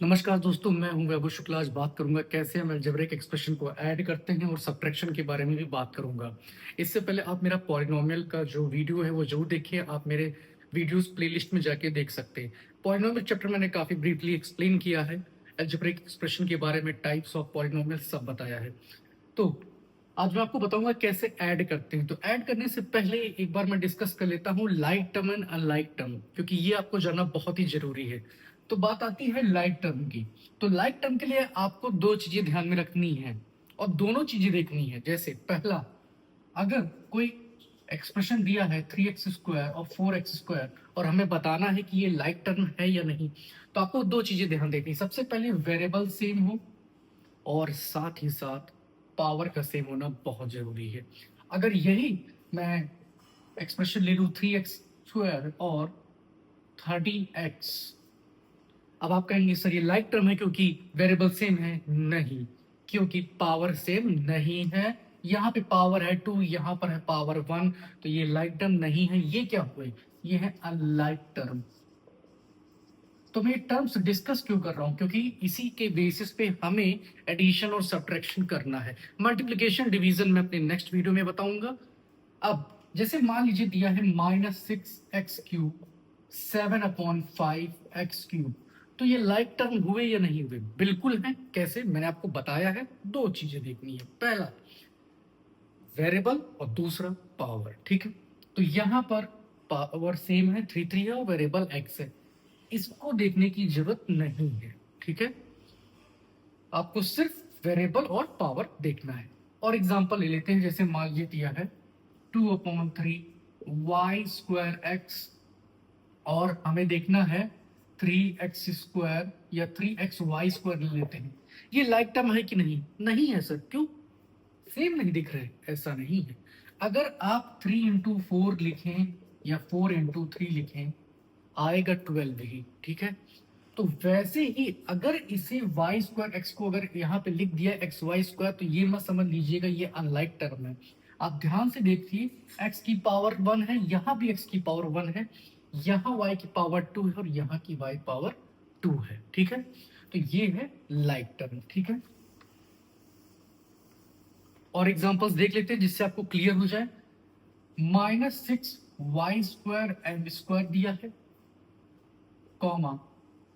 नमस्कार दोस्तों, मैं हूं वैभव शुक्ला। आज बात करूंगा कैसे हम अलजेब्रिक एक्सप्रेशन को ऐड करते हैं और सब्ट्रैक्शन के बारे में भी बात करूंगा। इससे पहले आप मेरा पॉलिनोमियल का जो वीडियो है वो जरूर देखिए। आप मेरे वीडियोस प्लेलिस्ट में जाके देख सकते हैं। पॉलिनोमियल चैप्टर मैंने काफी ब्रीफली एक्सप्लेन किया है। अलजेब्रिक एक्सप्रेशन के बारे में टाइप्स ऑफ पॉलिनोमियल सब बताया है। तो आज मैं आपको बताऊंगा कैसे ऐड करते हैं। तो ऐड करने से पहले एक बार मैं डिस्कस कर लेता हूँ like term and unlike term, क्योंकि ये आपको जानना बहुत ही जरूरी है। तो बात आती है लाइक टर्म की। तो लाइक टर्म के लिए आपको दो चीजें ध्यान में रखनी है और दोनों चीजें देखनी है। जैसे पहला, अगर कोई एक्सप्रेशन दिया है 3x² और 4x² और हमें बताना है कि ये लाइक टर्म है या नहीं, तो आपको दो चीजें ध्यान देनी है। सबसे पहले वेरिएबल सेम हो और साथ ही साथ पावर का सेम होना बहुत जरूरी है। अगर यही मैं एक्सप्रेशन ले लूं 3x² और 30x, अब आप कहेंगे सर ये लाइक टर्म है क्योंकि वेरिएबल सेम है। नहीं, क्योंकि पावर सेम नहीं है। यहाँ पे पावर है 2, यहाँ पर है पावर 1, तो ये लाइक टर्म नहीं है। ये क्या हुए? ये है अनलाइक टर्म। तो मैं टर्म्स डिस्कस क्यों कर रहा हूं? क्योंकि इसी के बेसिस पे हमें एडिशन और सब्ट्रैक्शन करना है। मल्टीप्लिकेशन डिवीजन मैं अपने नेक्स्ट वीडियो में बताऊंगा। अब जैसे मान लीजिए दिया है -6x³ 7/5x³, तो ये लाइक टर्म हुए या नहीं हुए? बिल्कुल है। कैसे? मैंने आपको बताया है। दो चीजें देखनी है, पहला वेरिएबल और दूसरा पावर। ठीक है, तो यहां पर पावर सेम है, 3 है और वेरिएबल x है। इसको देखने की जरूरत नहीं है। ठीक है, आपको सिर्फ वेरिएबल और पावर देखना है। और एग्जांपल ले लेते हैं। जैसे मान लीजिए दिया है 2/3y²x और हमें देखना है 3x² या 3xy² ले लेते हैं। ये लाइक टर्म है कि नहीं? नहीं है सर। क्यों? सेम नहीं दिख रहे? ऐसा नहीं है। अगर आप 3 into 4 लिखें या 4 into 3 लिखें, आएगा 12 ही। ठीक है, तो वैसे ही अगर इसे y² x को अगर यहाँ पे लिख दिया xy², तो ये मत समझ लीजिएगा ये अनलाइक टर्म है। आप ध्यान से देखिए, x की पावर 1 है, यहाँ भी x की पावर 1 है, यहाँ y की पावर 2 है और यहाँ की y पावर 2 है। ठीक है, तो ये है लाइक टर्म। ठीक है, और एग्जांपल्स देख लेते हैं जिससे आपको क्लियर हो जाए। -6y²m² दिया है, कॉमा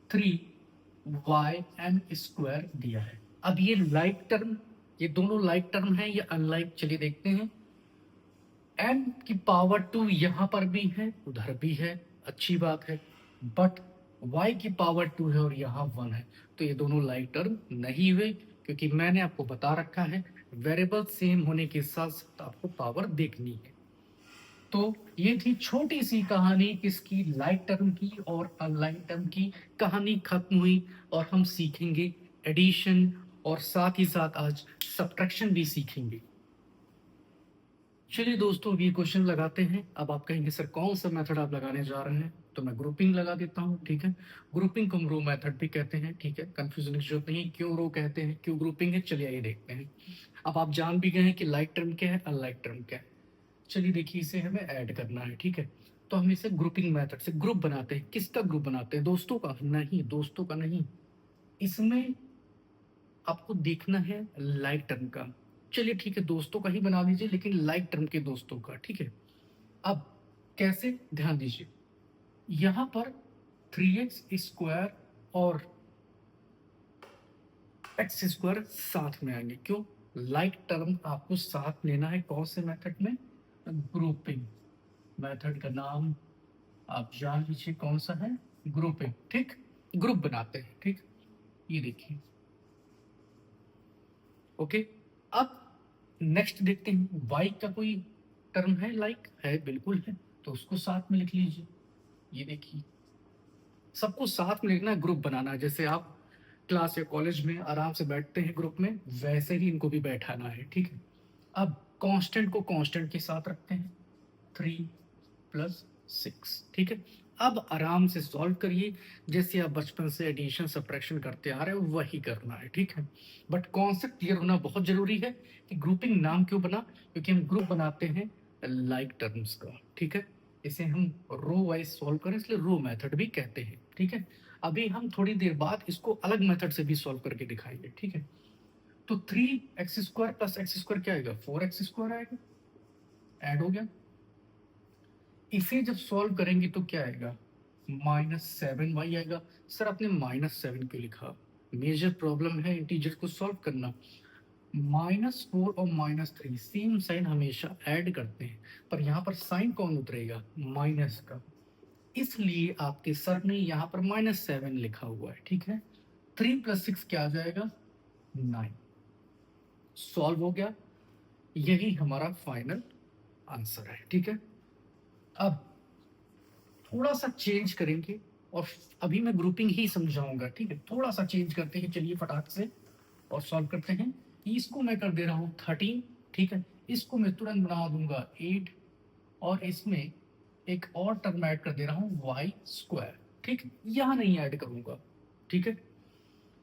3y m² दिया है। अब ये लाइक टर्म, ये दोनों लाइक टर्म है या अनलाइक? चलिए देखते हैं। m की पावर 2 यहां पर भी है, उधर भी है, अच्छी बात है। बट y की पावर 2 है और यहाँ 1 है, तो ये दोनों लाइक टर्म नहीं हुए, क्योंकि मैंने आपको बता रखा है वेरिएबल सेम होने के साथ साथ आपको पावर देखनी है। तो ये थी छोटी सी कहानी किसकी? लाइक टर्म की और अनलाइक टर्म की। कहानी खत्म हुई और हम सीखेंगे एडिशन और साथ ही साथ आज सब्ट्रैक्शन भी सीखेंगे। चलिए दोस्तों, अब ये क्वेश्चन लगाते हैं। अब आप कहेंगे सर कौन सा मेथड आप लगाने जा रहे हैं? तो मैं ग्रुपिंग लगा देता हूँ। ठीक है, ग्रुपिंग को हम रो मेथड भी कहते हैं। ठीक है, कंफ्यूजन की जरूरत नहीं। क्यों रो कहते हैं, क्यों ग्रुपिंग है, चलिए ये देखते हैं। अब आप जान भी गए हैं कि लाइक टर्म क्या है, अनलाइक टर्म क्या है। चलिए देखिए, इसे हमें ऐड करना है। ठीक है, तो हम इसे ग्रुपिंग मेथड से ग्रुप बनाते हैं। किसका ग्रुप बनाते हैं? दोस्तों का? नहीं, दोस्तों का नहीं। इसमें आपको देखना है लाइक टर्म का। चलिए ठीक है, दोस्तों का ही बना लीजिए, लेकिन लाइक टर्म के दोस्तों का। ठीक है, अब कैसे? ध्यान दीजिए, यहां पर 3x² और x² साथ में आएंगे। क्यों? लाइक टर्म आपको साथ लेना है। कौन से मेथड में? ग्रुपिंग मेथड का नाम आप जान लीजिए कौन सा है, ग्रुपिंग। ठीक, ग्रुप बनाते हैं। ठीक, ये देखिए। ओके, अब नेक्स्ट देखते हैं। y का कोई टर्म है लाइक? है, बिल्कुल है, तो उसको साथ में लिख लीजिए। ये देखिए, सबको साथ में लिखना है, ग्रुप बनाना है। जैसे आप क्लास या कॉलेज में आराम से बैठते हैं ग्रुप में, वैसे ही इनको भी बैठाना है। ठीक है, अब कांस्टेंट को कांस्टेंट के साथ रखते हैं, 3+6। ठीक है, अब आराम से सॉल्व करिए। जैसे आप बचपन से एडिशन सब्ट्रैक्शन करते आ रहे हो वही करना है। ठीक है, बट कॉन्सेप्ट क्लियर होना बहुत जरूरी है कि ग्रुपिंग नाम क्यों बना? क्योंकि हम ग्रुप बनाते हैं लाइक टर्म्स का। ठीक है, इसे हम रो वाइज सॉल्व करें, इसलिए रो मेथड भी कहते हैं। ठीक है, अभी हम थोड़ी देर बाद इसको अलग मेथड से भी सॉल्व करके दिखाएंगे, ठीक है। तो 3x² प्लस x² क्या आएगा, 4x² आएगा, ऐड हो गया। इसे जब सॉल्व करेंगे तो क्या आएगा, -7y आएगा। सर आपने -7 क्यों लिखा, मेजर प्रॉब्लम है इंटीजर को सॉल्व करना। -4 और -3 सेम साइन हमेशा ऐड करते हैं, पर यहाँ पर साइन कौन उतरेगा, माइनस का, इसलिए आपके सर ने यहाँ पर -7 लिखा हुआ है, ठीक है। 3 + 6 क्या आ जाएगा, 9। सॉल्व हो गया, यही हमारा फाइनल आंसर है, ठीक है। अब थोड़ा सा चेंज करेंगे और अभी मैं ग्रुपिंग ही समझाऊंगा, ठीक है। थोड़ा सा चेंज करते हैं, चलिए फटाक से और सॉल्व करते हैं। इसको मैं कर दे रहा हूँ 13, ठीक है। इसको मैं तुरंत बना दूंगा 8 और इसमें एक और टर्म ऐड कर दे रहा हूँ y², ठीक है। यहाँ नहीं ऐड करूंगा, ठीक है।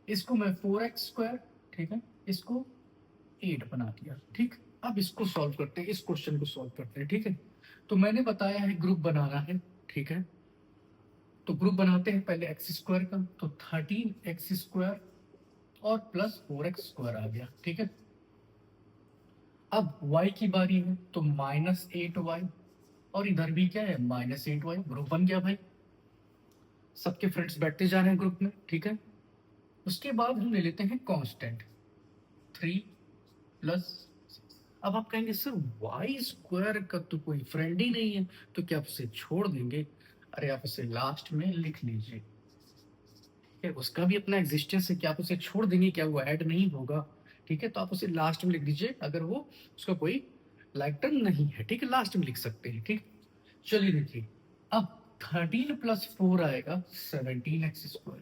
इसको मैं 4x², ठीक है, इसको 8 बना दिया, ठीक। अब इसको सॉल्व करते हैं, इस क्वेश्चन को सॉल्व करते हैं, ठीक है। तो मैंने बताया है ग्रुप बनाना है, ठीक है। तो ग्रुप बनाते हैं पहले x² का, तो 13x² और प्लस 4x² आ गया, ठीक है। अब y की बारी है, तो -8y और इधर भी क्या है, -8y। ग्रुप बन गया भाई, सबके फ्रेंड्स बैठते जा रहे हैं ग्रुप में, ठीक है। उसके बाद हम ले लेते हैं कांस्टेंट 3 + 6। अब आप कहेंगे सर y² का तो कोई फ्रेंड ही नहीं है, तो क्या आप उसे छोड़ देंगे, अरे आप उसे लास्ट में लिख लीजिए, ठीक है। उसका भी अपना एग्जिस्टेंस है, क्या आप उसे छोड़ देंगे, क्या वो ऐड नहीं होगा, ठीक है। तो आप उसे लास्ट में लिख दीजिए, अगर वो उसका कोई लाइक टर्म नहीं है, ठीक है, लास्ट में लिख सकते हैं, ठीक। चलिए देखिए, अब 13 + 4 आएगा 17x²,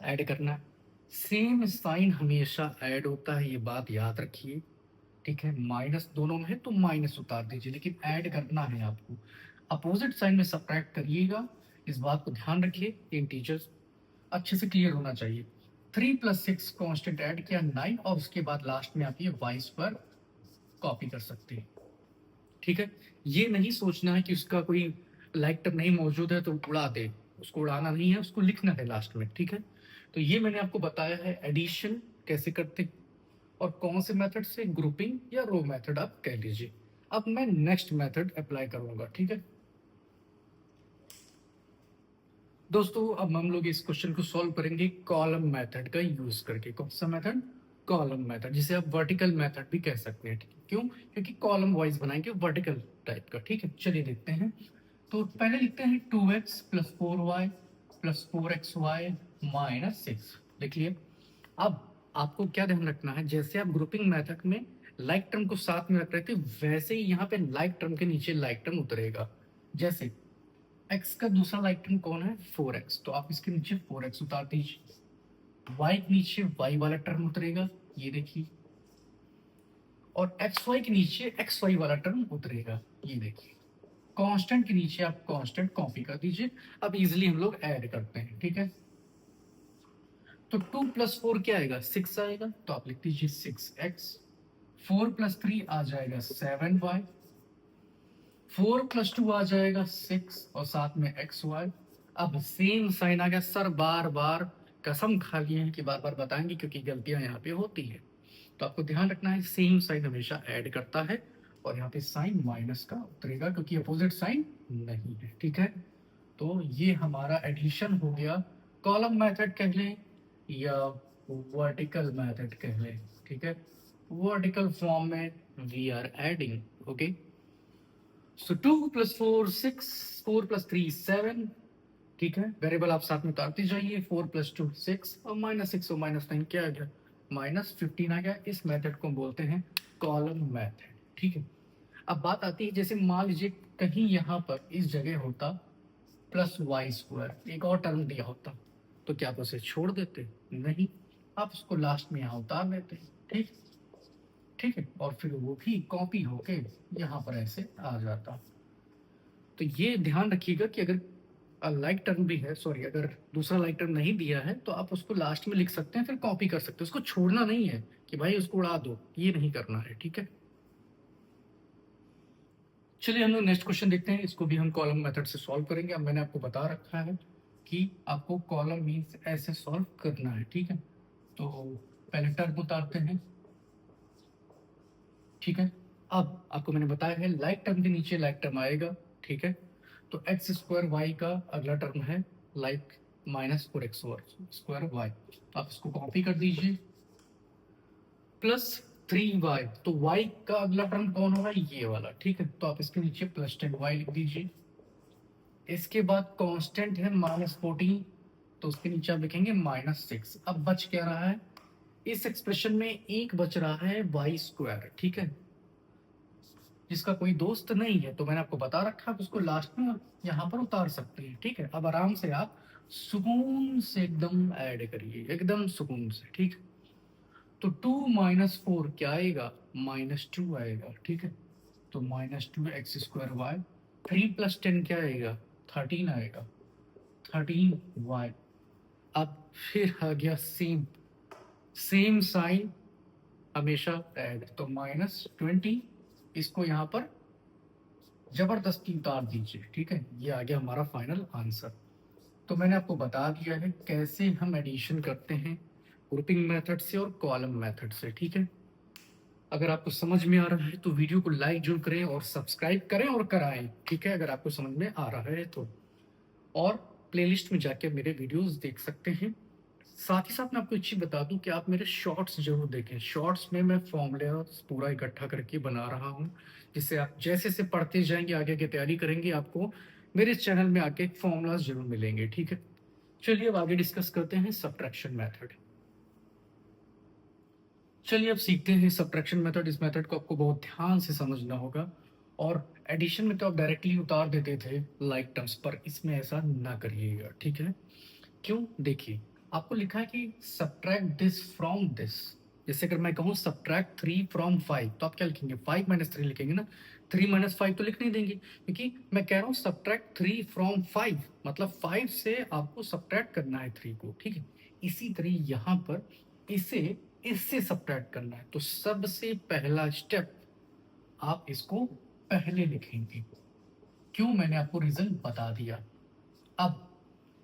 ऐड करना है। सेम साइन हमेशा ऐड होता है, ये बात याद रखिए, ठीक है। माइनस दोनों में है तो माइनस उतार दीजिए, लेकिन ऐड करना है आपको, अपोजिट साइन में सब्ट्रैक्ट करिएगा, इस बात को ध्यान रखिए। इंटीजर्स अच्छे से क्लियर होना चाहिए। 3 + 6 कांस्टेंट ऐड किया 9 और उसके बाद लास्ट में आप ये y² कॉपी कर सकते हैं, ठीक है। ये नहीं सोचना है कि उसका कोई लाइक टर्म नहीं मौजूद है तो उड़ा दे, उसको उड़ाना नहीं है, उसको लिखना है लास्ट में, ठीक है। तो ये मैंने आपको बताया है एडिशन कैसे करते हैं और कौन से मेथड से, ग्रुपिंग या रो मेथड आप कह लीजिए। अब मैं नेक्स्ट मेथड अप्लाई करूंगा, ठीक है दोस्तों। अब हम लोग इस क्वेश्चन को सॉल्व करेंगे कॉलम मेथड का यूज करके। कौन सा मेथड, कॉलम मेथड, जिसे आप वर्टिकल मेथड भी कह सकते हैं, ठीक है। क्यों, क्योंकि कॉलम वाइज बनाएंगे वर्टिकल टाइप का, ठीक है। चलिए देखते हैं। तो पहले लिखते हैं 2x + 4y + 4xy -6, लिख लिए। अब आपको क्या ध्यान रखना है, जैसे आप ग्रुपिंग मेथड में लाइक टर्म को साथ में रख रहे थे, वैसे ही यहाँ पे लाइक टर्म के नीचे लाइक टर्म उतरेगा। जैसे x का दूसरा लाइक टर्म कौन है, 4x, तो आप इसके नीचे 4x उतार दीजिए। y के नीचे y वाला टर्म उतरेगा, ये देखिए, और xy के नीचे xy वाला टर्म उतरेगा, ये देखिए। कांस्टेंट के नीचे आप कांस्टेंट कॉपी कर दीजिए। अब इजिली हम लोग ऐड करते हैं, ठीक है। तो 2 + 4 क्या आएगा, 6 आएगा, तो आप लिख दीजिए 6x। 4 + 3 आ जाएगा 7y। 4 + 2 आ जाएगा 6 और साथ में xy। अब सेम साइन आ गया। सर बार बार कसम खा लिए हैं कि बार बार बताएंगे, क्योंकि गलतियां यहाँ पे होती है, तो आपको ध्यान रखना है सेम साइन हमेशा ऐड करता है और यहाँ पे साइन माइनस का उतरेगा, क्योंकि अपोजिट साइन नहीं है, ठीक है। तो ये हमारा एडिशन हो गया, कॉलम मेथड कह लें या वर्टिकल मेथड कह लें, ठीक है। वर्टिकल फॉर्म में we are adding, okay. So 2 + 4 6, 4 + 3 7, ठीक है। वेरिएबल आप साथ में उतारते जाइए, 4 + 2 6 और -6 और -9 क्या आ गया, -15 आ गया। इस मेथड को बोलते हैं कॉलम मेथड, ठीक है। अब बात आती है, जैसे मान लीजिए कहीं यहाँ पर इस जगह होता +y², एक और टर्म दिया होता, तो क्या आप उसे छोड़ देते, नहीं, आप उसको लास्ट में यहाँ उतार देते, ठीक, ठीक है। और फिर वो भी कॉपी होके यहाँ पर ऐसे आ जाता। तो ये ध्यान रखिएगा कि अगर लाइक टर्म भी है, सॉरी, अगर दूसरा लाइक टर्म नहीं दिया है तो आप उसको लास्ट में लिख सकते हैं, फिर कॉपी कर सकते हैं, उसको छोड़ना नहीं है कि भाई उसको उड़ा दो, ये नहीं करना है, ठीक है। चलिए हम लोग नेक्स्ट क्वेश्चन देखते हैं, इसको भी हम कॉलम मेथड से सॉल्व करेंगे। अब मैंने आपको बता रखा है कि आपको कॉलम मीन्स ऐसे सॉल्व करना है, ठीक है। तो पहले टर्म उतारते हैं, ठीक है। अब आपको मैंने बताया है लाइक टर्म के नीचे लाइक टर्म आएगा, ठीक है। तो एक्स स्क्वायर वाई का अगला टर्म है like minus 4x square Y. आप इसको कॉपी कर दीजिए, प्लस 3y। तो y का अगला टर्म कौन होगा, ये वाला, ठीक है। तो आप इसके नीचे प्लस 10y लिख दीजिए। इसके बाद कांस्टेंट है -14, तो उसके नीचे आप लिखेंगे -6। अब बच क्या रहा है, इस एक्सप्रेशन में एक बच रहा है वाई स्क्वायर, ठीक है, जिसका कोई दोस्त नहीं है। तो मैंने आपको बता रखा है, आप उसको लास्ट में यहाँ पर उतार सकते हैं, ठीक है। अब आराम से आप सुकून से एकदम ऐड करिए, एकदम सुकून से, ठीक है। तो 2 - 4 क्या आएगा, -2 आएगा, ठीक है। तो -2x² y। 3 + 10 क्या आएगा, 13 आएगा, 13y। अब फिर आ गया सेम सेम साइन, हमेशा ऐड। तो -20, इसको यहाँ पर जबरदस्ती उतार दीजिए, ठीक है। ये आ गया हमारा फाइनल आंसर। तो मैंने आपको बता दिया है कैसे हम एडिशन करते हैं ग्रुपिंग मेथड से और कॉलम मेथड से, ठीक है। अगर आपको समझ में आ रहा है तो वीडियो को लाइक जरूर करें और सब्सक्राइब करें और कराएं, ठीक है, अगर आपको समझ में आ रहा है तो। और प्लेलिस्ट में जाके मेरे वीडियोस देख सकते हैं। साथ ही साथ मैं आपको एक चीज बता दूं कि आप मेरे शॉर्ट्स जरूर देखें। शॉर्ट्स में मैं फॉर्मूला पूरा इकट्ठा करके बना रहा हूं, जिससे आप जैसे जैसे पढ़ते जाएंगे, आगे की तैयारी करेंगे, आपको मेरे चैनल में आके फॉर्मूलाज जरूर मिलेंगे, ठीक है। चलिए अब आगे डिस्कस करते हैं सब्ट्रैक्शन मेथड। चलिए अब सीखते हैं सब्ट्रैक्शन मेथड। इस मेथड को आपको बहुत ध्यान से समझना होगा। और एडिशन में तो आप डायरेक्टली उतार देते थे लाइक टर्म्स पर, इसमें ऐसा ना करिएगा, ठीक है। क्यों, देखिए, आपको लिखा है कि सब्ट्रैक्ट दिस फ्रॉम दिस। जैसे अगर मैं कहूँ सब्ट्रैक्ट 3 फ्रॉम 5, तो आप क्या लिखेंगे, 5 - 3 लिखेंगे ना। 3 - 5 तो लिख नहीं देंगे, क्योंकि मैं कह रहा हूँ सब्ट्रैक्ट 3 फ्रॉम 5, मतलब 5 से आपको सब्ट्रैक्ट करना है 3 को, ठीक है। इसी तरह यहाँ पर इसे इससे सब्ट्रैक्ट करना है, तो सबसे पहला स्टेप आप इसको पहले लिखेंगे। क्यों, मैंने आपको रीजन बता दिया। अब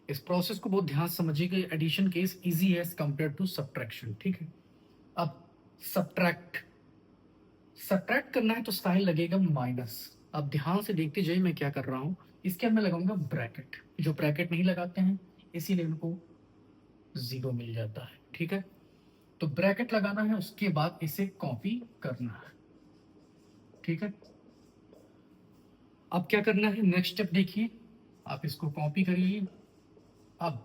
इस प्रोसेस को बहुत ध्यान से समझिएगा। एडिशन केस इजी है एज कंपेयर टू सब्ट्रैक्शन, ठीक है। अब सब्ट्रैक्ट सब्ट्रैक्ट करना है तो साइन लगेगा माइनस। अब ध्यान से देखते जाइए मैं क्या कर रहा हूं। इसके अंदर मैं लगाऊंगा ब्रैकेट। जो ब्रैकेट नहीं लगाते हैं इसीलिए उनको 0 मिल जाता है, ठीक है। तो ब्रैकेट लगाना है, उसके बाद इसे कॉपी करना है, ठीक है। अब क्या करना है, नेक्स्ट स्टेप देखिए, आप इसको कॉपी करिए। अब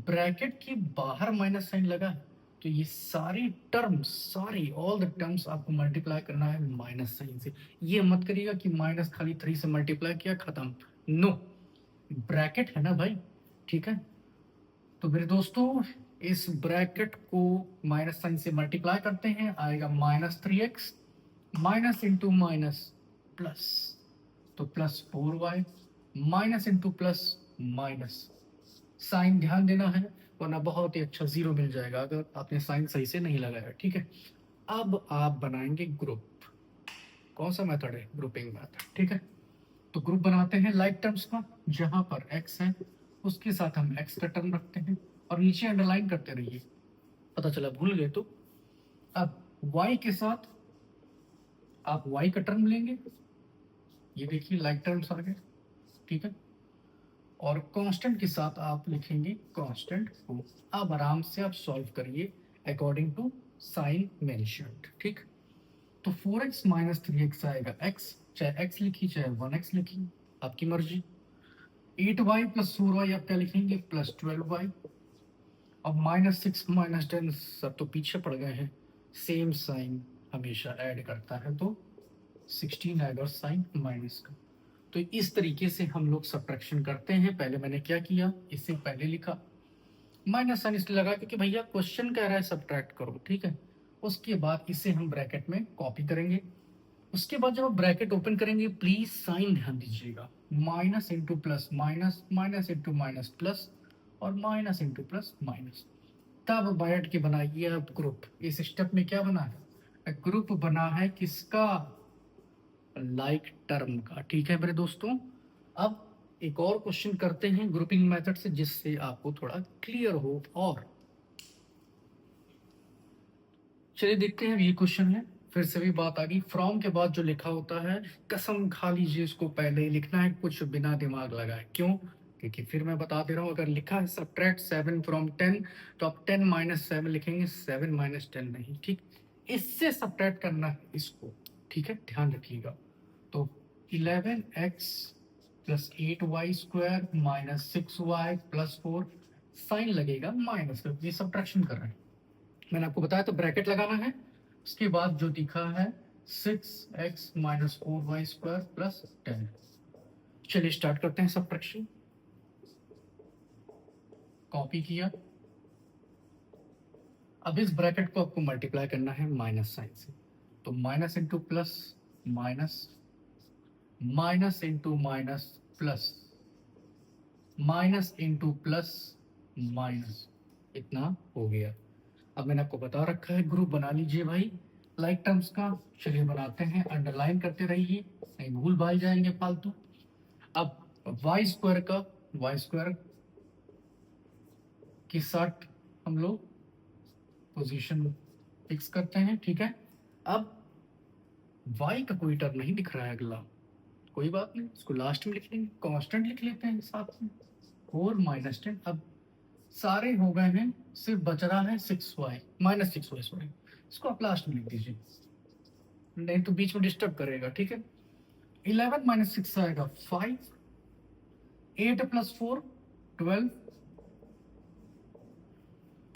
ब्रैकेट के बाहर माइनस साइन लगा है, तो ये सारी टर्म्स, सारी ऑल द टर्म्स आपको मल्टीप्लाई करना है माइनस साइन से। ये मत करिएगा कि माइनस खाली 3 से मल्टीप्लाई किया खत्म, नो, ब्रैकेट है ना भाई, ठीक है। तो मेरे दोस्तों, इस ब्रैकेट को माइनस साइन से मल्टीप्लाई करते हैं, आएगा -3x, minus into minus plus, तो +4y, minus into plus minus. Sign ध्यान देना है, वरना बहुत ही अच्छा 0 मिल जाएगा अगर आपने साइन सही से नहीं लगाया, ठीक है। अब आप बनाएंगे ग्रुप। कौन सा मेथड है, ग्रुपिंग मेथड, ठीक है। तो ग्रुप बनाते हैं लाइक टर्म्स का, जहां पर x है उसके साथ हम x का टर्म रखते हैं और नीचे अंडरलाइन करते रहिए, पता चला भूल गए तो। अब y के साथ आप y का टर्म लेंगे, ये देखिए लाइक टर्म्स आ गए, ठीक है। और कांस्टेंट के साथ आप लिखेंगे कांस्टेंट को। अब आराम से आप सॉल्व करिए अकॉर्डिंग टू साइन मेंशन्ड, ठीक। तो 4x - 3x आएगा x, चाहे x लिखी चाहे 1x लिखी, आपकी मर्जी। 8y + 4y आप क्या लिखेंगे, +12y। अब -6 - 10 सब तो पीछे पड़ गए हैं, सेम साइन हमेशा ऐड करता है, तो 16 आएगा साइन माइनस का। तो इस तरीके से हम लोग सब्ट्रैक्शन करते हैं। पहले मैंने क्या किया, इससे पहले लिखा माइनस साइन इसलिए लगा क्योंकि भैया क्वेश्चन कह रहा है सब्ट्रैक्ट करो, ठीक है। उसके बाद इसे हम ब्रैकेट में कॉपी करेंगे। उसके बाद जब आप ब्रैकेट ओपन करेंगे, प्लीज साइन ध्यान दीजिएगा, minus into plus minus, minus into minus plus, और माइनस इंटू प्लस माइनस। तब बैठ के बनाइए अब ग्रुप। इस स्टेप में क्या बना है, ग्रुप बना है किसका, लाइक टर्म का, ठीक है मेरे दोस्तों। अब एक और क्वेश्चन करते हैं ग्रुपिंग मेथड से, जिससे आपको थोड़ा क्लियर हो। और चलिए देखते हैं, ये क्वेश्चन है, फिर से भी बात आ गई, फ्रॉम के बाद जो लिखा होता है कसम खा लीजिए उसको पहले ही लिखना है, कुछ बिना दिमाग लगाए। क्यों? क्योंकि फिर मैं बता दे रहा हूँ, अगर लिखा है सब्ट्रैक्ट 7 फ्रॉम 10, तो आप 10 माइनस 7 लिखेंगे, 7 माइनस 10 नहीं, ठीक। इससे सब्ट्रैक्ट करना है इसको, ठीक है, ध्यान रखिएगा। तो 11x plus 8y square minus 6y plus 4, sign लगेगा माइनस, क्योंकि ये सब्ट्रैक्शन कर रहे हैं। मैंने आपको बताया तो ब्रैकेट लगाना है, उसके बाद जो दिखा है 6x minus 4y square plus 10। चलिए स्टार्ट करते हैं सब्ट्रैक्शन। कॉपी किया, अब इस ब्रैकेट को आपको मल्टीप्लाई करना है माइनस साइन से, तो minus into plus minus, minus into minus plus, minus into plus minus, इतना हो गया। अब मैंने आपको बता रखा है ग्रुप बना लीजिए भाई लाइक टर्म्स का। चलिए बनाते हैं, अंडरलाइन करते रहिए, नहीं भूल भाई जाएंगे फालतू। अब वाई स्क्वायर का, वाई स्क्वायर के साथ हम लोग पोजीशन फिक्स करते हैं, ठीक है। अब वाई का कोई टर्म नहीं दिख रहा है अगला, कोई बात नहीं, इसको लास्ट में लिख लेंगे, कांस्टेंट लिख लेते हैं साथ में, 4 माइनस 10। अब सारे हो गए हैं, सिर्फ बच रहा है 6y माइनस 6y, सॉरी, इसको आप लास्ट में लिख दीजिए, नहीं तो बीच में डिस्टर्ब करेगा, ठीक है। 11 माइनस 6 आएगा 5, 8 प्लस 4 12,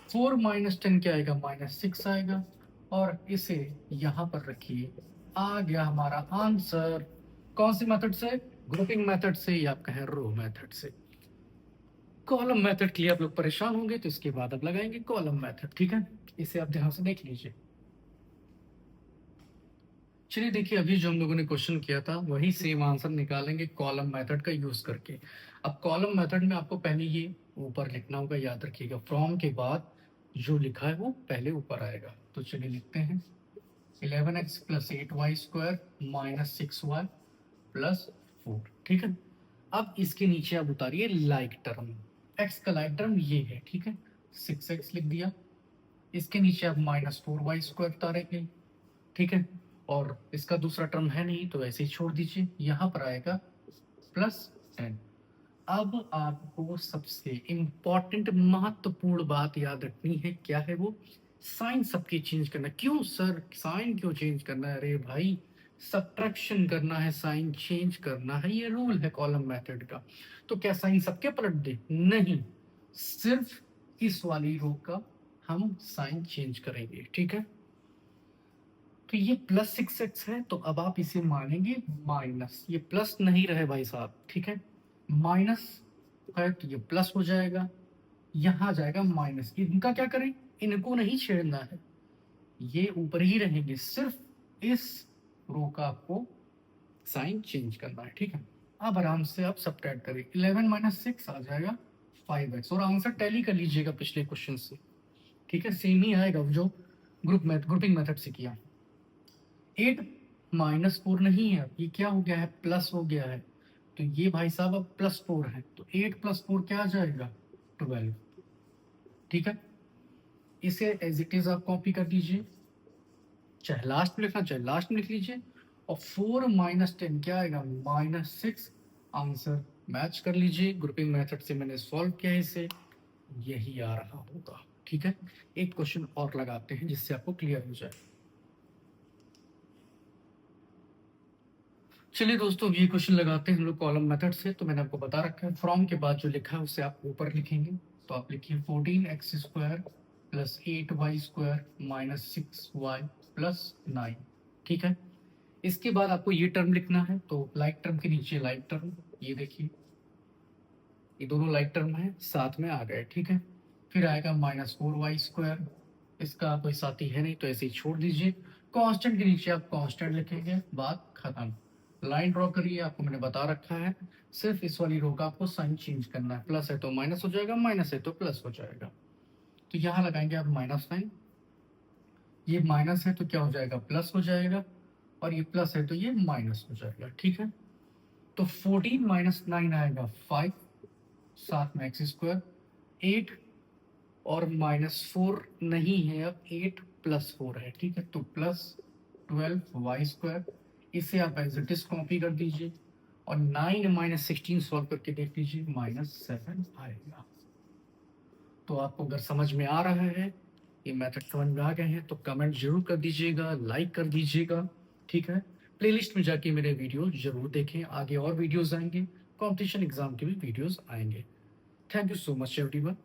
4 माइनस 10 क्या आएगा, माइनस 6 आएगा, और इसे यहां पर रखिए, आ गया हमारा आंसर। कौन सी मेथड से? ग्रुपिंग मेथड से, या आप कहें रो मेथड से। कॉलम मेथड के लिए आप लोग परेशान होंगे, तो इसके बाद आप लगाएंगे कॉलम मेथड, ठीक है। इसे आप ध्यान से देख लीजिए। चलिए देखिए, अभी जो हम लोगों ने क्वेश्चन किया था वही सेम आंसर निकालेंगे कॉलम मेथड का यूज करके। अब कॉलम मेथड में आपको पहले ये ऊपर लिखना होगा, याद रखिएगा, फ्रॉम के बाद जो लिखा है वो पहले ऊपर आएगा। तो चलिए लिखते हैं 11x plus 8y square minus 6y plus 4, ठीक है। अब इसके नीचे आप उतारिए लाइक टर्म, x का लाइक टर्म ये है, ठीक है, 6x लिख दिया। इसके नीचे आप माइनस 4y स्क्वायर उतारेंगे, ठीक है, और इसका दूसरा टर्म है नहीं तो ऐसे ही छोड़ दीजिए, यहां पर आएगा प्लस 10। अब आपको सबसे इंपॉर्टेंट महत्वपूर्ण बात याद रखनी है, क्या है वो? साइन सबके चेंज करना। क्यों सर, साइन क्यों चेंज करना है? अरे भाई, सब्ट्रैक्शन करना है, साइन चेंज करना है, ये रूल है कॉलम मेथड का। तो क्या साइन सबके पलट दे? नहीं, सिर्फ इस वाली रो का हम साइन चेंज करेंगे, ठीक है। तो ये प्लस 6x है, तो अब आप इसे मानेंगे माइनस, ये प्लस नहीं रहे भाई साहब, ठीक है, माइनस है तो ये प्लस हो जाएगा, यहां जाएगा माइनस। इनका क्या करें? इनको नहीं छेड़ना है, ये ऊपर ही रहेंगे, सिर्फ इस रो का आपको साइन चेंज करना है, ठीक है। अब आराम से आप सब्ट्रैक्ट करें, 11 माइनस 6 आ जाएगा 5x, और आंसर टैली कर लीजिएगा पिछले क्वेश्चन से, ठीक है, सेम ही आएगा जो ग्रुपिंग मेथड से किया। 8 माइनस 4 नहीं है, ये क्या हो गया है, प्लस हो गया है, तो ये भाई साहब अब प्लस 4 है, तो 8 प्लस 4 क्या आ जाएगा, 12, ठीक है। इसे एज इट इज आप कॉपी कर लीजिए, चाहे लास्ट में लिखना चाहे लास्ट में लिख लीजिए, और 4 माइनस 10 क्या आएगा, माइनस 6। आंसर मैच कर लीजिए, ग्रुपिंग मेथड से मैंने सॉल्व किया है इसे, यही आ रहा होगा, ठीक है। एक क्वेश्चन और लगाते हैं जिससे आपको क्लियर हो जाए। चलिए दोस्तों, ये क्वेश्चन लगाते हैं हम लोग कॉलम मेथड से। तो मैंने आपको बता रखा है, फ्रॉम के बाद जो लिखा है उसे आप ऊपर लिखेंगे, तो आप लिखिए 14x square plus 8y square minus 6y plus 9, ठीक है। इसके बाद आपको ये टर्म लिखना है, तो लाइक टर्म के नीचे लाइक टर्म, ये देखिए, ये दोनों लाइक टर्म है, साथ में आ गए, ठीक है। फिर आएगा माइनस 4y स्क्वायर, इसका कोई साथी है नहीं तो ऐसे ही छोड़ दीजिए। कांस्टेंट के नीचे आप कांस्टेंट लिखेंगे, बात खत्म। लाइन ड्रॉ करिए, आपको मैंने बता रखा है, सिर्फ इस वाली रो का आपको साइन चेंज करना है, प्लस है तो माइनस हो जाएगा, माइनस है तो प्लस हो जाएगा। तो यहाँ लगाएंगे आप माइनस साइन, ये माइनस है तो क्या हो जाएगा, प्लस हो जाएगा, और ये प्लस है तो ये माइनस हो जाएगा, ठीक है। तो 14 माइनस 9 आएगा 5, साथ में एक्स स्क्वायर 8 और -4 नहीं है, अब 8 + 4 है, ठीक है। तो +12 y², इसे आप एज इट इज कॉपी कर दीजिए और 9 - 16 सॉल्व करके देख लीजिए, -7 आएगा। तो आपको अगर समझ में आ रहा है, ये मेथड समझ में आ गए हैं, तो कमेंट जरूर कर दीजिएगा, लाइक कर दीजिएगा, ठीक है। प्लेलिस्ट में जाके मेरे वीडियो जरूर देखें, आगे और वीडियोस आएंगे, कंपटीशन एग्जाम के भी वीडियोस आएंगे। Thank you so much everyone.